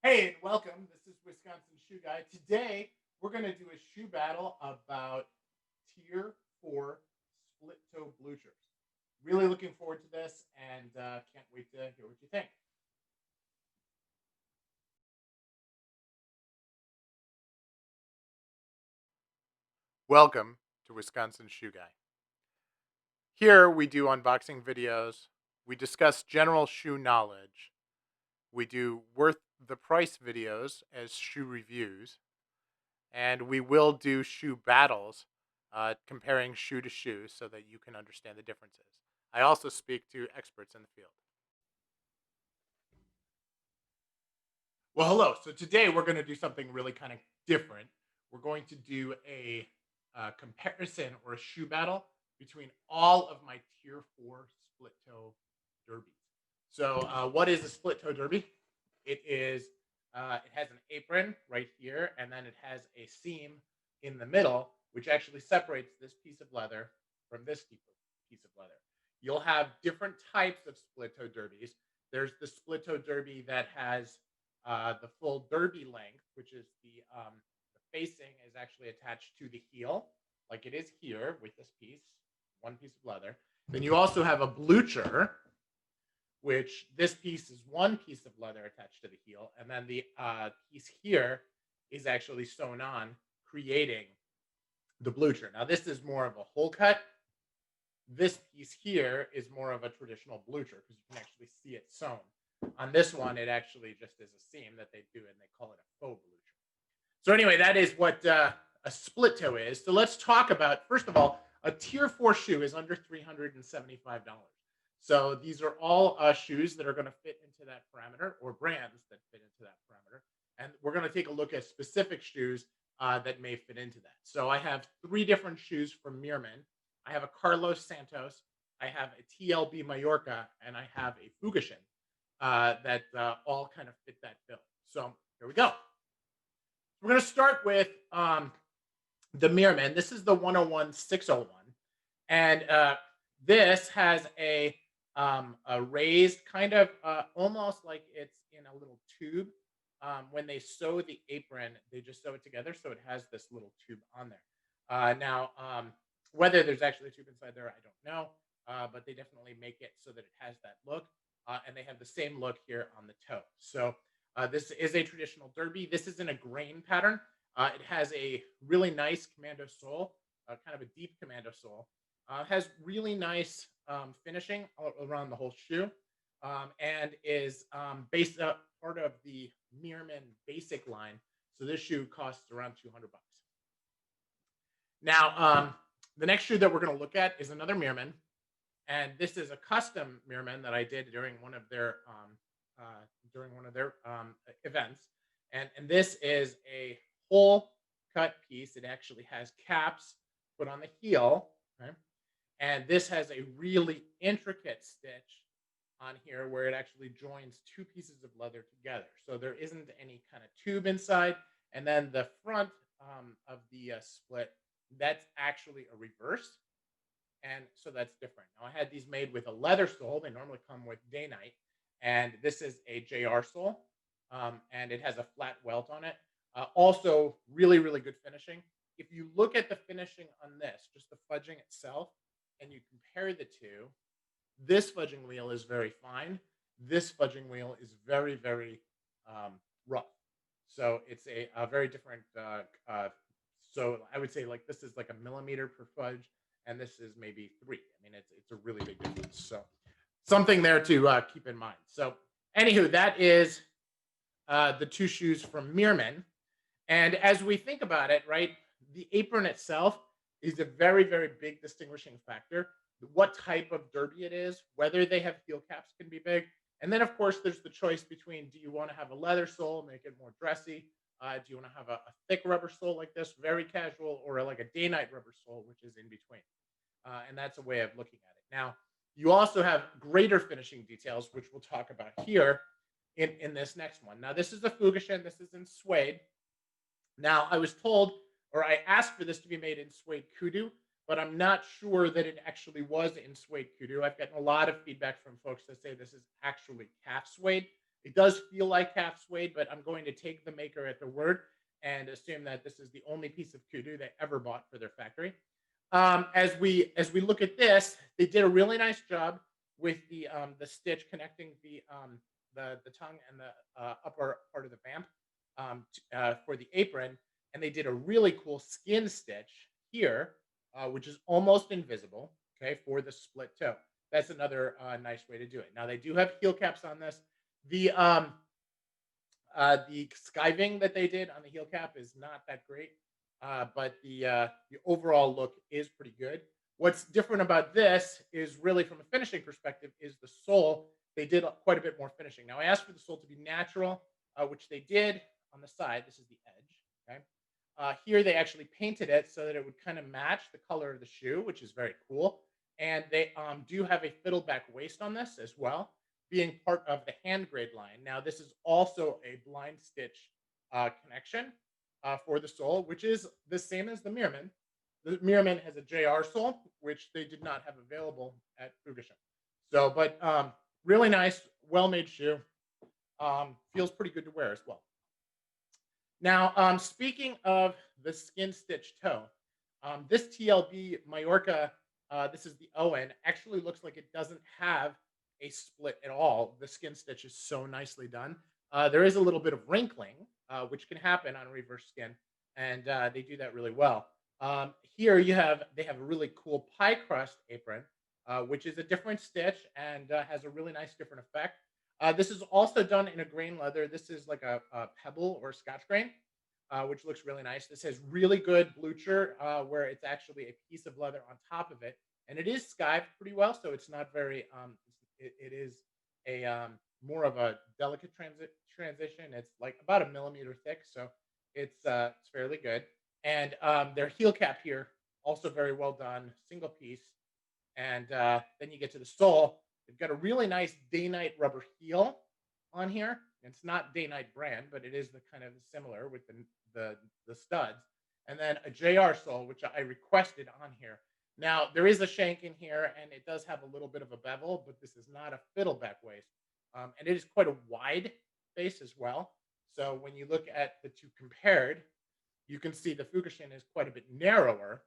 Hey, and welcome. This is Wisconsin Shoe Guy. Today, we're going to do a shoe battle about Tier 4 split toe bleachers. Really looking forward to this and can't wait to hear what you think. Welcome to Wisconsin Shoe Guy. Here we do unboxing videos, we discuss general shoe knowledge, we do worth the price videos as shoe reviews, and we will do shoe battles, comparing shoe to shoe so that you can understand the differences. I also speak to experts in the field. Well, hello. So today we're going to do something really kind of different. We're going to do a comparison or a shoe battle between all of my Tier 4 split toe derbies. So, what is a split toe derby? It has an apron right here, and then it has a seam in the middle, which actually separates this piece of leather from this piece of leather. You'll have different types of split toe derbies. There's the split toe derby that has the full derby length, which is the facing is actually attached to the heel, like it is here with this piece, one piece of leather. Then you also have a blucher, which this piece is one piece of leather attached to the heel, and then the piece here is actually sewn on, creating the blucher. Now, this is more of a hole cut. This piece here is more of a traditional blucher because you can actually see it sewn. On this one, it actually just is a seam that they do, and they call it a faux blucher. So anyway, that is what a split toe is. So let's talk about, first of all, a Tier 4 shoe is under $375. So these are all shoes that are going to fit into that parameter, or brands that fit into that parameter. And we're going to take a look at specific shoes that may fit into that. So I have three different shoes from Meermin. I have a Carlos Santos, I have a TLB Mallorca, and I have a Fugashin that all kind of fit that bill. So here we go. We're going to start with the Meermin. This is the 101-601. And this has a raised kind of almost like it's in a little tube. When they sew the apron, they just sew it together, so it has this little tube on there. Now, whether there's actually a tube inside there, I don't know, but they definitely make it so that it has that look, and they have the same look here on the toe. So this is a traditional derby. This is in a grain pattern. It has a really nice commando sole, kind of a deep commando sole. Has really nice finishing all around the whole shoe, and is based part of the Meermin basic line. So this shoe costs around $200. Now, the next shoe that we're going to look at is another Meermin, and this is a custom Meermin that I did during one of their events, and this is a whole cut piece. It actually has caps put on the heel, right? And this has a really intricate stitch on here where it actually joins two pieces of leather together. So there isn't any kind of tube inside. And then the front of the split, that's actually a reverse. And so that's different. Now, I had these made with a leather sole. They normally come with day night. And this is a JR sole. And it has a flat welt on it. Also, really, really good finishing. If you look at the finishing on this, just the fudging itself, and you compare the two, this fudging wheel is very fine. This fudging wheel is very, very rough. So it's a very different. So I would say like this is like a millimeter per fudge, and this is maybe 3. I mean, it's a really big difference. So something there to keep in mind. So anywho, that is the two shoes from Meermin. And as we think about it, right, the apron itself is a very, very big distinguishing factor. What type of derby it is, whether they have heel caps can be big. And then, of course, there's the choice between, do you want to have a leather sole, make it more dressy? Do you want to have a thick rubber sole like this, very casual, or like a day-night rubber sole, which is in between? And that's a way of looking at it. Now, you also have greater finishing details, which we'll talk about here in this next one. Now, this is the Fugashin. This is in suede. Now, I was told, or I asked for this to be made in suede kudu, but I'm not sure that it actually was in suede kudu. I've gotten a lot of feedback from folks that say this is actually calf suede. It does feel like half suede, but I'm going to take the maker at their word and assume that this is the only piece of kudu they ever bought for their factory. As we look at this, they did a really nice job with the stitch connecting the tongue and the upper part of the vamp for the apron, and they did a really cool skin stitch here, which is almost invisible. Okay, for the split toe. That's another nice way to do it. Now they do have heel caps on this. The the skiving that they did on the heel cap is not that great, but the overall look is pretty good. What's different about this is really from a finishing perspective is the sole. They did quite a bit more finishing. Now I asked for the sole to be natural, which they did on the side. This is the edge. Okay. Here they actually painted it so that it would kind of match the color of the shoe, which is very cool. And they do have a fiddleback waist on this as well, being part of the hand grade line. Now, this is also a blind stitch connection for the sole, which is the same as the Meermin. The Meermin has a JR sole, which they did not have available at Fukushima. So, but really nice, well-made shoe. Feels pretty good to wear as well. Now, speaking of the skin stitch toe, this TLB Majorca, this is the Owen, actually looks like it doesn't have a split at all. The skin stitch is so nicely done. There is a little bit of wrinkling, which can happen on reverse skin, and they do that really well. Here they have a really cool pie crust apron, which is a different stitch and has a really nice different effect. This is also done in a grain leather. This is like a pebble or Scotch grain, which looks really nice. This has really good blucher, where it's actually a piece of leather on top of it, and it is skived pretty well, so it's not very. It is a more of a delicate transition. It's like about a millimeter thick, so it's fairly good. And their heel cap here also very well done, single piece. And then you get to the sole. They've got a really nice day-night rubber heel on here. It's not day-night brand, but it is the kind of similar with the studs. And then a JR sole, which I requested on here. Now there is a shank in here, and it does have a little bit of a bevel, but this is not a fiddleback waist, and it is quite a wide base as well. So when you look at the two compared, you can see the Fukushin is quite a bit narrower,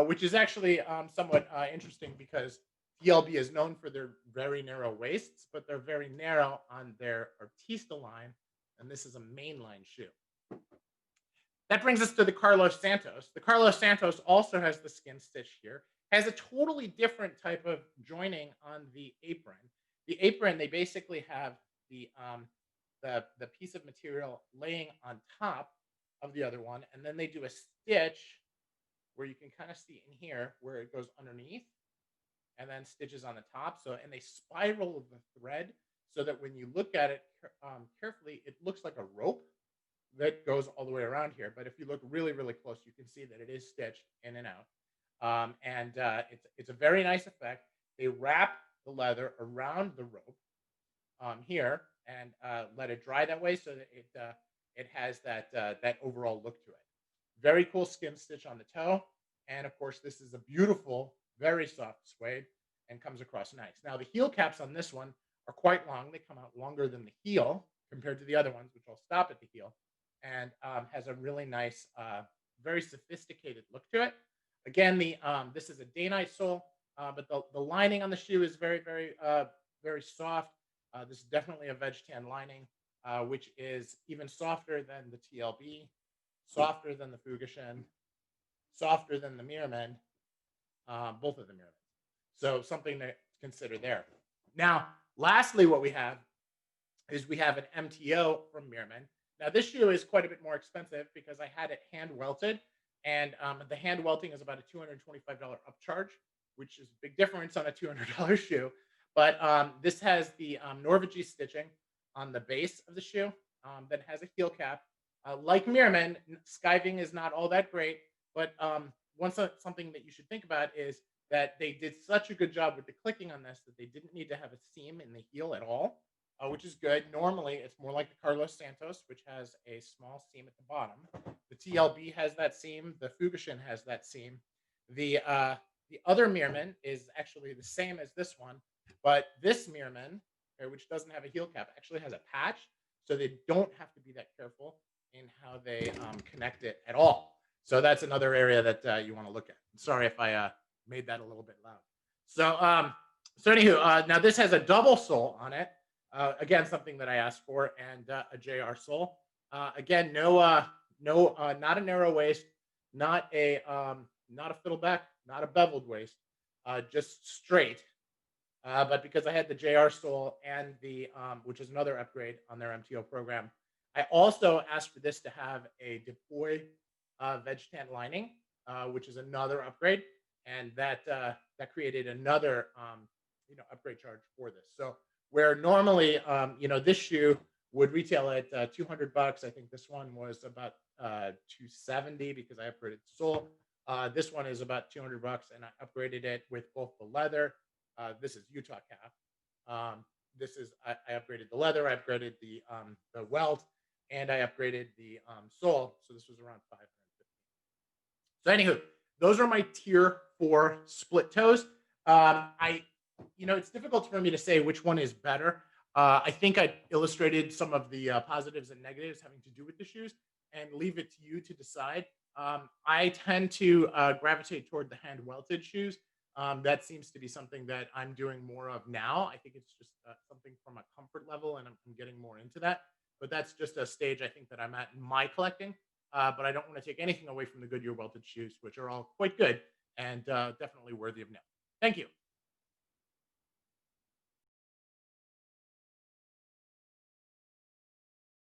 which is actually somewhat interesting because TLB is known for their very narrow waists, but they're very narrow on their artista line, and this is a mainline shoe. That brings us to the Carlos Santos. The Carlos Santos also has the skin stitch here, has a totally different type of joining on the apron. The apron, they basically have the piece of material laying on top of the other one, and then they do a stitch where you can kind of see in here where it goes underneath and then stitches on the top. So, and they spiral the thread so that when you look at it carefully, it looks like a rope that goes all the way around here. But if you look really, really close, you can see that it is stitched in and out. It's a very nice effect. They wrap the leather around the rope here and let it dry that way so that it has that overall look to it. Very cool skin stitch on the toe. And of course, this is a beautiful, very soft suede and comes across nice. Now, the heel caps on this one are quite long. They come out longer than the heel compared to the other ones, which I'll stop at the heel, and has a really nice, very sophisticated look to it. Again, this is a day-night sole, but the lining on the shoe is very, very soft. This is definitely a veg tan lining, which is even softer than the TLB, softer than the Fugashin, softer than the Meermin, both of the Meermin. So something to consider there. Now, lastly, what we have is we have an MTO from Meermin. Now, this shoe is quite a bit more expensive because I had it hand welted, and the hand welting is about a $225 upcharge, which is a big difference on a $200 shoe. But this has the Norvegese stitching on the base of the shoe that has a heel cap. Like Meermin, skiving is not all that great, but something that you should think about is that they did such a good job with the clicking on this that they didn't need to have a seam in the heel at all, which is good. Normally, it's more like the Carlos Santos, which has a small seam at the bottom. The TLB has that seam. The Fugashin has that seam. The other Meermin is actually the same as this one, but this Meermin pair, which doesn't have a heel cap, actually has a patch, so they don't have to be that careful in how they connect it at all. So that's another area that you want to look at. Sorry if I made that a little bit loud. So anywho, now this has a double sole on it. Again, something that I asked for, and a JR sole. Again, not a narrow waist, not a fiddleback, not a beveled waist, just straight. But because I had the JR sole and which is another upgrade on their MTO program, I also asked for this to have a deploy veg tan lining, which is another upgrade, and that created another upgrade charge for this. So where normally this shoe would retail at $200, I think this one was about $270 because I upgraded the sole. This one is about $200, and I upgraded it with both the leather. This is Utah calf. I upgraded the leather, I upgraded the welt, and I upgraded the sole. So this was around $550. So anywho, those are my tier 4 split toes. It's difficult for me to say which one is better. I think I illustrated some of the positives and negatives having to do with the shoes, and leave it to you to decide. I tend to gravitate toward the hand welted shoes. That seems to be something that I'm doing more of now. I think it's just something from a comfort level, and I'm getting more into that. But that's just a stage I think that I'm at in my collecting. But I don't want to take anything away from the Goodyear welted shoes, which are all quite good and definitely worthy of note. Thank you.